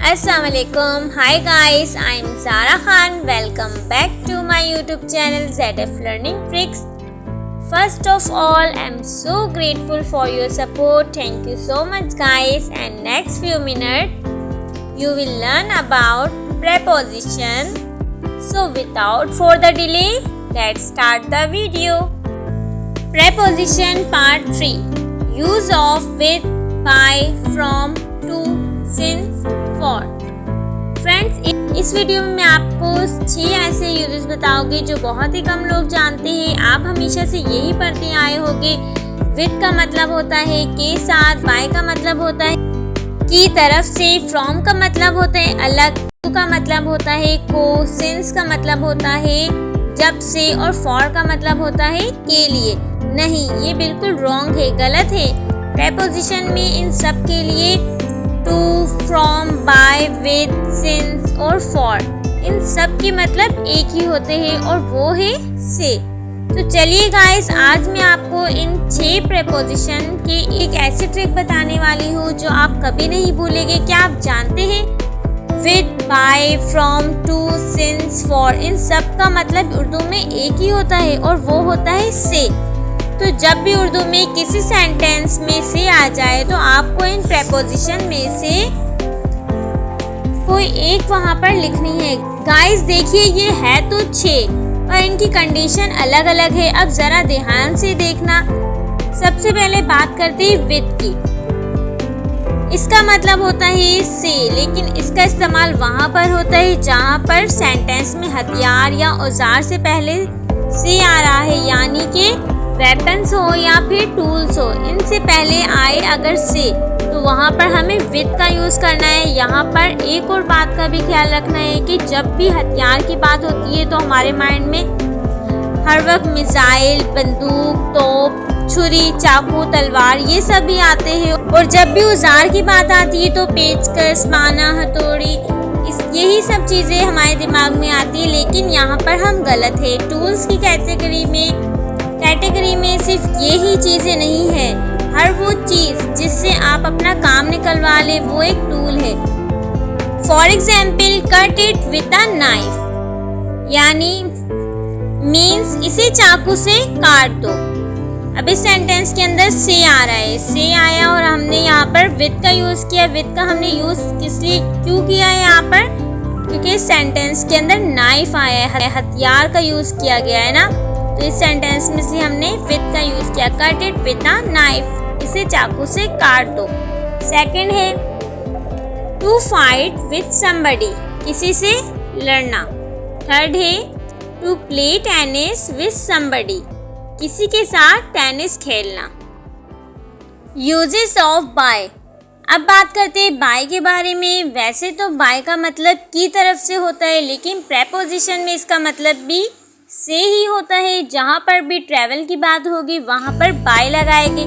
Assalamualaikum. Hi guys, I'm Zara Khan. Welcome back to my YouTube channel ZF Learning Tricks. First of all, I'm so grateful for your support. Thank you so much guys. And next few minutes, you will learn about preposition. So without further delay, let's start the video. Preposition part 3. Use of with, by, from, to, since, for. Friends, इस video में मैं आपको 6 ऐसे uses बताऊंगी जो बहुत ही कम लोग जानते हैं। आप हमेशा से यही पढ़ते आए होंगे। विद का मतलब होता है के साथ, बाय का मतलब होता है की तरफ से, फ्रॉम का मतलब होता है अलग, टू का मतलब होता है को, सिंस का मतलब होता है जब से, और फॉर का मतलब होता है के लिए। नहीं, ये बिल्कुल रॉन्ग है, गलत है। प्रेपोजिशन में इन सब के लिए to, from, by, with, since और फॉर, इन सब के मतलब एक ही होते हैं और वो है से। तो चलिए गाइस, आज मैं आपको इन 6 प्रेपोजिशन के एक ऐसी ट्रिक बताने वाली हूँ जो आप कभी नहीं भूलेंगे। क्या आप जानते हैं with, by, from, to, since, for, इन सब का मतलब उर्दू में एक ही होता है और वो होता है से। तो जब भी उर्दू में किसी सेंटेंस में से आ जाए तो आपको इन प्रेपोजिशन में से कोई एक वहाँ पर लिखनी है। गाइस देखिए, ये है तो 6 और इनकी कंडीशन अलग अलग है। अब जरा ध्यान से देखना। सबसे पहले बात करते हैं विद की। इसका मतलब होता है से, लेकिन इसका इस्तेमाल वहाँ पर होता है जहाँ पर सेंटेंस में हथियार या औजार से पहले से आ रहा है, यानी कि वेपन्स हो या फिर टूल्स हो, इनसे पहले आए अगर से, तो वहाँ पर हमें विद का यूज़ करना है। यहाँ पर एक और बात का भी ख्याल रखना है कि जब भी हथियार की बात होती है तो हमारे माइंड में हर वक्त मिसाइल, बंदूक, तोप, छुरी, चाकू, तलवार, ये सब भी आते हैं। और जब भी औजार की बात आती है तो पेचकस, माना, हथौड़ी, यही सब चीज़ें हमारे दिमाग में आती है। लेकिन यहाँ पर हम गलत है। टूल्स की कैटेगरी में सिर्फ यही चीज़ें नहीं है, हर वो चीज़ जिससे आप अपना काम निकलवा ले वो एक टूल है। For example, cut it with a knife, यानी मीन्स इसे चाकू से काट दो। अब इस सेंटेंस के अंदर से आ रहा है, से आया और हमने यहाँ पर विद का यूज़ किया। विद का हमने यूज़ किस लिए क्यों किया है यहाँ पर? क्योंकि इस सेंटेंस के अंदर नाइफ आया है, हथियार का यूज़ किया गया है ना। तो इस सेंटेंस में से हमने विद का यूज़ किया, cut it with a knife, इसे चाकू से काट दो। सेकंड है टू फाइट विद समबडी, किसी से लड़ना। थर्ड है to play tennis with somebody, किसी के साथ टेनिस खेलना। Uses of by. अब बात करते हैं बाय के बारे में। वैसे तो बाय का मतलब की तरफ से होता है, लेकिन प्रेपोजिशन में इसका मतलब भी से ही होता है। जहाँ पर भी ट्रैवल की बात होगी वहाँ पर बाय लगाएंगे।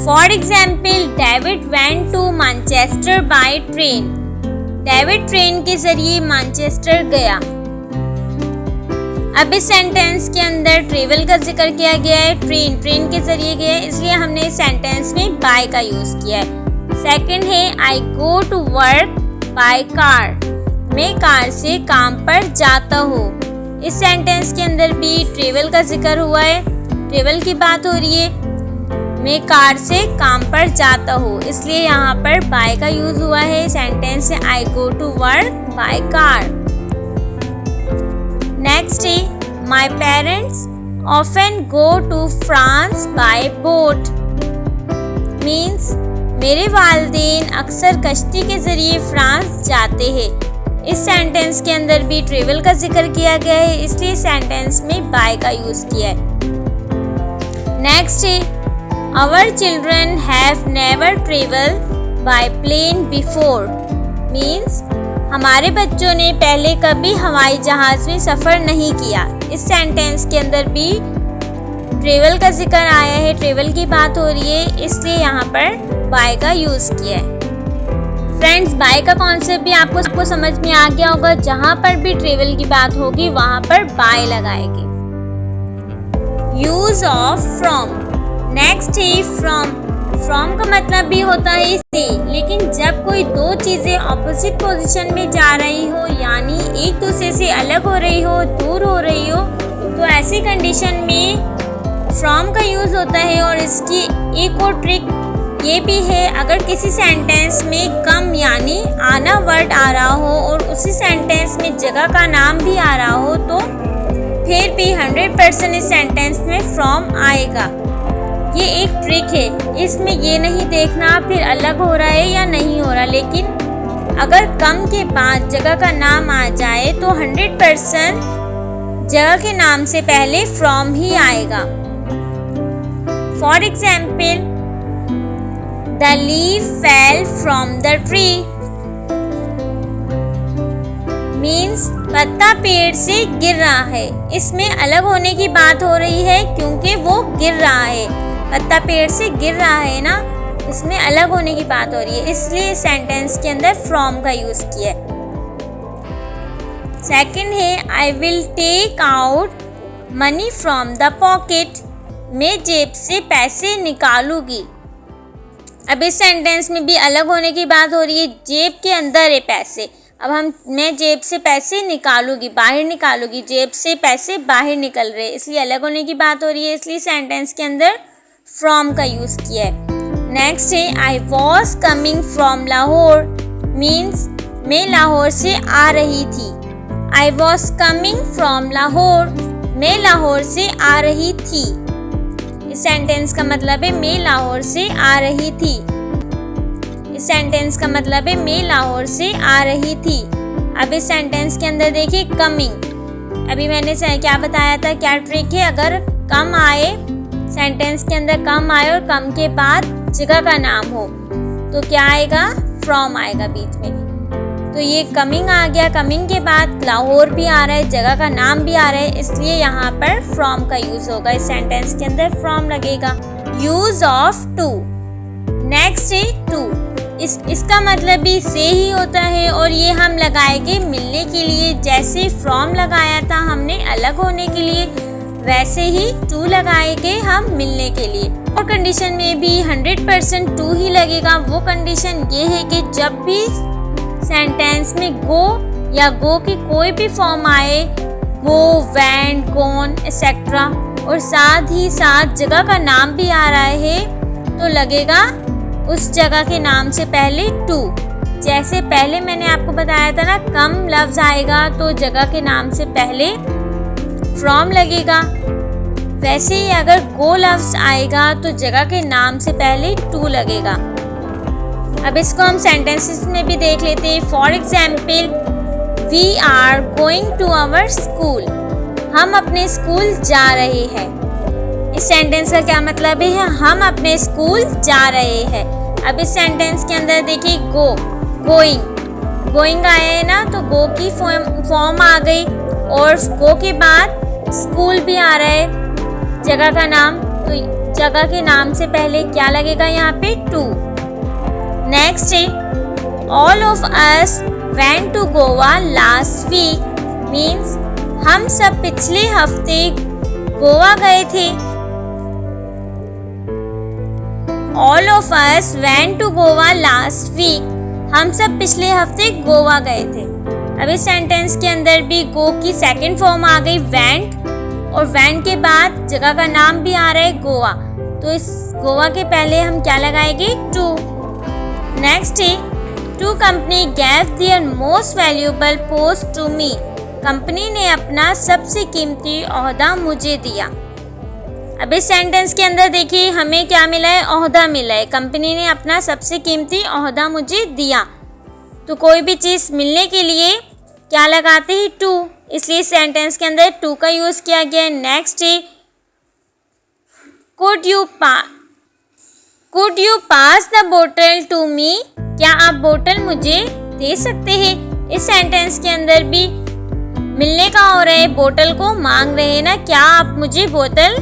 For example, David went to Manchester by train, David train के जरिए मैनचेस्टर गया। अब इस सेंटेंस के अंदर ट्रेवल का जिक्र किया गया है, ट्रेन के जरिए गया है, इसलिए हमने इस सेंटेंस में बाय का यूज किया है। सेकंड है I go to work by car, मैं कार से काम पर जाता हूँ। इस सेंटेंस के अंदर भी ट्रेवल का जिक्र हुआ है, ट्रेवल की बात हो रही है। मैं कार से काम पर जाता हूँ, इसलिए यहाँ पर बाय का यूज हुआ है। सेंटेंस है I go to work by car. Next है my parents often go to France by boat, means मेरे वालिदैन अक्सर कश्ती के जरिए फ्रांस जाते हैं। इस सेंटेंस के अंदर भी ट्रेवल का जिक्र किया गया है, इसलिए सेंटेंस में बाय का यूज किया है। नेक्स्ट है our children have never travel by plane before, means हमारे बच्चों ने पहले कभी हवाई जहाज में सफ़र नहीं किया। इस सेंटेंस के अंदर भी ट्रेवल का जिक्र आया है, ट्रेवल की बात हो रही है, इसलिए यहाँ पर बाय का यूज किया है। फ्रेंड्स, बाय का कॉन्सेप्ट भी आपको समझ में आ गया होगा। जहाँ पर भी ट्रेवल की बात होगी वहाँ पर बाय लगाएंगे। Use of from. नेक्स्ट है फ्रॉम। फ्रॉम का मतलब भी होता है से, लेकिन जब कोई दो चीज़ें ऑपोजिट पोजीशन में जा रही हो, यानी एक दूसरे से अलग हो रही हो, दूर हो रही हो, तो ऐसी कंडीशन में फ्रॉम का यूज़ होता है। और इसकी एक और ट्रिक ये भी है, अगर किसी सेंटेंस में कम यानी आना वर्ड आ रहा हो और उसी सेंटेंस में जगह का नाम भी आ रहा हो, तो फिर भी 100% इस सेंटेंस में फ्रॉम आएगा। ये एक ट्रिक है, इसमें ये नहीं देखना फिर अलग हो रहा है या नहीं हो रहा, लेकिन अगर कम के बाद जगह का नाम आ जाए तो 100% जगह के नाम से पहले फ्रॉम ही आएगा। For example, the leaf fell from the tree means पत्ता पेड़ से गिर रहा है। इसमें अलग होने की बात हो रही है क्योंकि वो गिर रहा है, पत्ता पेड़ से गिर रहा है ना, इसमें अलग होने की बात हो रही है, इसलिए सेंटेंस के अंदर फ्रॉम का यूज किया है। सेकंड है, I will take out money from the pocket, मैं जेब से पैसे निकालूंगी। अब इस सेंटेंस में भी अलग होने की बात हो रही है, जेब के अंदर है पैसे, अब मैं जेब से पैसे निकालूंगी, बाहर निकालूंगी, जेब से पैसे बाहर निकल रहे, इसलिए अलग होने की बात हो रही है, इसलिए सेंटेंस के अंदर फ्रॉम का यूज किया है। नेक्स्ट है, I was coming from Lahore means मैं लाहौर से आ रही थी। I was coming from Lahore, मैं लाहौर से आ रही थी। इस सेंटेंस का मतलब है मैं लाहौर से आ रही थी। इस सेंटेंस का मतलब है मैं लाहौर से आ रही थी। अब इस सेंटेंस के अंदर देखिए कमिंग, अभी मैंने क्या बताया था, क्या ट्रिक है, अगर कम आए सेंटेंस के अंदर, कम आए और कम के बाद जगह का नाम हो तो क्या आएगा, फ्रॉम आएगा बीच में। तो ये कमिंग आ गया, कमिंग के बाद लाहौर भी आ रहा है, जगह का नाम भी आ रहा है, इसलिए यहाँ पर फ्रॉम का यूज होगा, इस सेंटेंस के अंदर फ्रॉम लगेगा। यूज ऑफ टू, नेक्स्ट है टू, इसका मतलब भी से ही होता है और ये हम लगाएंगे मिलने के लिए, जैसे फ्रॉम लगाया था हमने अलग होने के लिए, वैसे ही टू लगाएंगे हम मिलने के लिए। और कंडीशन में भी 100% टू ही लगेगा। वो कंडीशन ये है कि जब भी सेंटेंस में गो या गो की कोई भी फॉर्म आए, गो, वेंट, गॉन एक्सेट्रा, और साथ ही साथ जगह का नाम भी आ रहा है, तो लगेगा उस जगह के नाम से पहले टू। जैसे पहले मैंने आपको बताया था ना, कम लफ्ज आएगा तो जगह के नाम से पहले फ्रॉम लगेगा, वैसे ही अगर गो लफ्ज आएगा तो जगह के नाम से पहले टू लगेगा। अब इसको हम सेंटेंसेस में भी देख लेते हैं। For example, we are going to our school, हम अपने स्कूल जा रहे हैं। इस सेंटेंस का क्या मतलब है, हम अपने स्कूल जा रहे हैं। अब इस सेंटेंस के अंदर देखिए गो, गोइंग, गोइंग आया है ना, तो गो की फॉर्म आ गई, और गो के बाद स्कूल भी आ रहा है, जगह का नाम, तो जगह के नाम से पहले क्या लगेगा यहाँ पे, टू। नेक्स्ट है, all of us went to Goa last week means हम सब पिछले हफ्ते गोवा गए थे। All of us went to Goa last week, हम सब पिछले हफ्ते गोवा गए थे। अब इस सेंटेंस के अंदर भी गो की सेकंड फॉर्म आ गई वेंट, और वेंट के बाद जगह का नाम भी आ रहा है गोवा, तो इस गोवा के पहले हम क्या लगाएंगे, टू। नेक्स्ट है, to company gave their most valuable post to me, company ने अपना सबसे कीमती ओहदा मुझे दिया। अब इस सेंटेंस के अंदर देखिए हमें क्या मिला है, ओहदा मिला है, कंपनी ने अपना सबसे कीमती ओहदा मुझे दिया। तो कोई भी चीज़ मिलने के लिए क्या लगाते हैं, टू, इसलिए सेंटेंस के अंदर टू का यूज़ किया गया है। नेक्स्ट है, कुड यू पास द बोतल टू मी, क्या आप बोतल मुझे दे सकते हैं। इस सेंटेंस के अंदर भी मिलने का हो रहा है, बोतल को मांग रहे हैं ना, क्या आप मुझे बोतल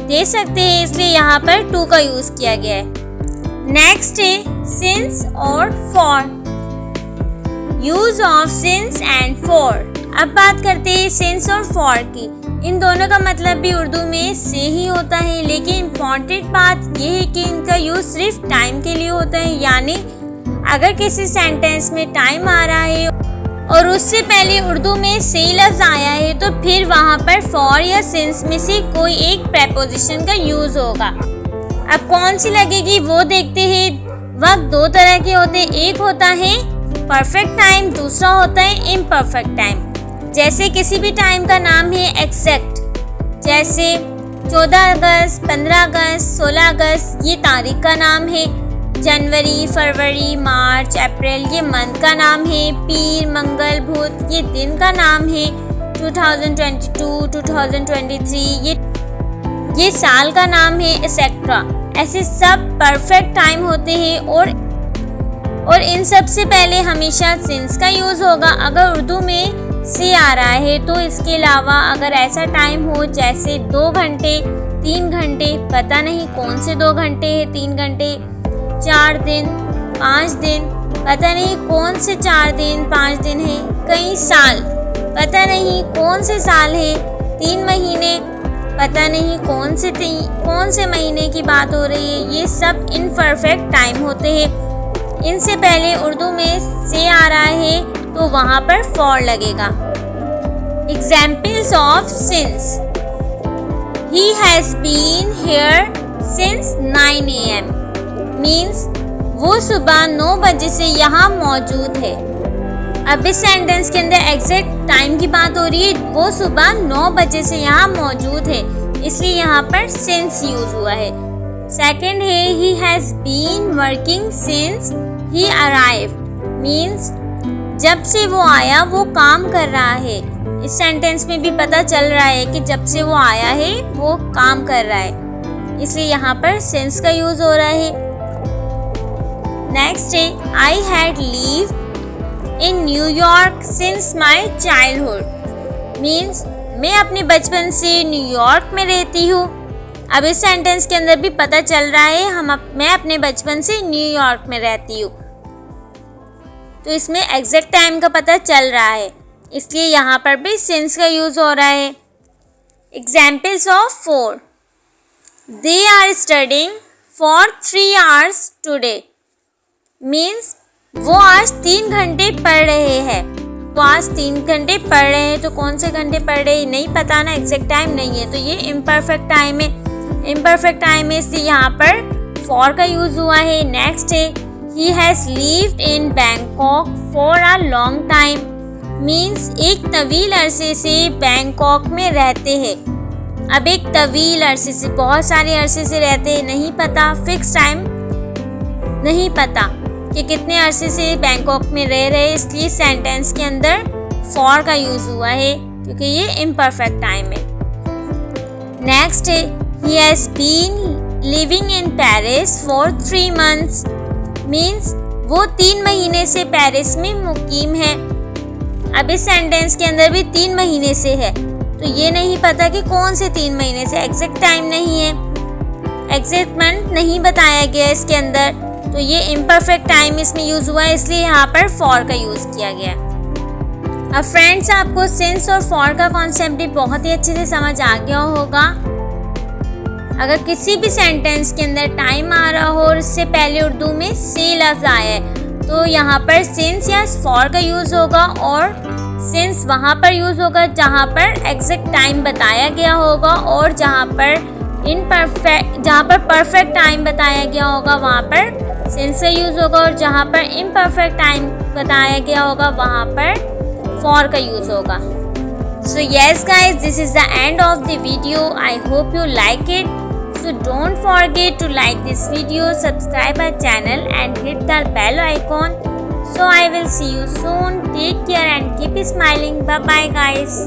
दे सकते हैं, इसलिए यहाँ पर टू का यूज़ किया गया है। नेक्स्ट है, सिंस और for, use of since and for. अब बात करते हैं सिंस और फॉर की। इन दोनों का मतलब भी उर्दू में से ही होता है, लेकिन इम्पॉर्टेंट बात यह है कि इनका यूज़ सिर्फ टाइम के लिए होता है। यानी अगर किसी सेंटेंस में टाइम आ रहा है और उससे पहले उर्दू में से लफ्ज़ आया है तो फिर वहाँ पर फॉर या सिंस में से कोई एक प्रेपोजिशन का यूज़ होगा। अब कौन सी लगेगी वो देखते हैं। वक्त दो तरह के होते हैं, एक होता है परफेक्ट टाइम, दूसरा होता है इम्परफेक्ट टाइम। जैसे किसी भी टाइम का नाम है एग्जैक्ट, जैसे 14 अगस्त, 15 अगस्त, 16 अगस्त ये तारीख का नाम है। जनवरी, फरवरी, मार्च, अप्रैल ये मंथ का नाम है। पीर, मंगल, बुध ये दिन का नाम है। 2022, 2023 ये साल का नाम है, एक्सेट्रा। ऐसे सब परफेक्ट टाइम होते हैं और इन सब से पहले हमेशा सिंस का यूज़ होगा। अगर उर्दू में से आ रहा है तो इसके अलावा अगर ऐसा टाइम हो जैसे 2 घंटे, 3 घंटे, पता नहीं कौन से 2 घंटे हैं, 3 घंटे, 4 दिन, 5 दिन, पता नहीं कौन से 4 दिन, 5 दिन है, कई साल, पता नहीं कौन से साल है, 3 महीने, पता नहीं कौन से महीने की बात हो रही है। ये सब इनपरफेक्ट टाइम होते हैं। इनसे पहले उर्दू में से आ रहा है तो वहाँ पर फॉर लगेगा। Examples of since, he has been here since 9 AM means वो सुबह 9 बजे से यहाँ मौजूद है। अब इस सेंटेंस के अंदर एग्जैक्ट टाइम की बात हो रही है, वो सुबह 9 बजे से यहाँ मौजूद है, इसलिए यहाँ पर सिंस यूज हुआ है। सेकंड है he has been working since he arrived means जब से वो आया वो काम कर रहा है। इस सेंटेंस में भी पता चल रहा है कि जब से वो आया है वो काम कर रहा है, इसलिए यहाँ पर सिंस का यूज हो रहा है। नेक्स्ट है I had lived in New York since my childhood means मैं अपने बचपन से न्यूयॉर्क में रहती हूँ। अब इस सेंटेंस के अंदर भी पता चल रहा है मैं अपने बचपन से न्यूयॉर्क में रहती हूँ, तो इसमें एग्जैक्ट टाइम का पता चल रहा है, इसलिए यहाँ पर भी सिंस का यूज़ हो रहा है। Examples of 4, they are studying for 3 hours today means वो आज 3 घंटे पढ़ रहे हैं। तो आज 3 घंटे पढ़ रहे हैं, तो कौन से घंटे पढ़ रहे हैं नहीं पता ना, एग्जैक्ट टाइम नहीं है, तो ये इम्परफेक्ट टाइम है। इम्परफेक्ट टाइम है इसलिए यहाँ पर फॉर का यूज़ हुआ है। नेक्स्ट है he has lived in Bangkok for a long time means एक तवील अरसे से बैंकॉक में रहते हैं। अब एक तवील अरसे से, बहुत सारे अरसे से रहते हैं, नहीं पता, फिक्स टाइम नहीं पता कि कितने अरसे से बैंकॉक में रह रहे, इसलिए सेंटेंस के अंदर फॉर का यूज़ हुआ है क्योंकि ये इम्परफेक्ट टाइम है। नेक्स्ट है he has been living in Paris for 3 months means वो 3 महीने से पेरिस में मुकीम है। अब इस सेंटेंस के अंदर भी 3 महीने से है, तो ये नहीं पता कि कौन से 3 महीने से, एग्जैक्ट टाइम नहीं है, एग्जैक्ट मंथ नहीं बताया गया इसके अंदर, तो ये इम्परफेक्ट टाइम इसमें यूज़ हुआ है, इसलिए यहाँ पर फॉर का यूज़ किया गया। अब फ्रेंड्स आपको सिंस और फॉर का कॉन्सेप्ट भी बहुत ही अच्छे से समझ आ गया होगा। अगर किसी भी सेंटेंस के अंदर टाइम आ रहा हो और इससे पहले उर्दू में से लफ्ज़ आया है तो यहाँ पर सिंस या फॉर का यूज़ होगा, और सिंस वहाँ पर यूज़ होगा जहाँ पर एग्जैक्ट टाइम बताया गया होगा, और जहाँ पर परफेक्ट टाइम बताया गया होगा वहाँ पर सिंस का यूज़ होगा, और जहाँ पर इम्परफेक्ट टाइम बताया गया होगा वहाँ पर फॉर का यूज़ होगा। So yes guys, this is the end of the video. I hope you like it. So don't forget to like this video, subscribe our channel and hit the bell icon. So I will see you soon. Take care and keep smiling. Bye bye guys.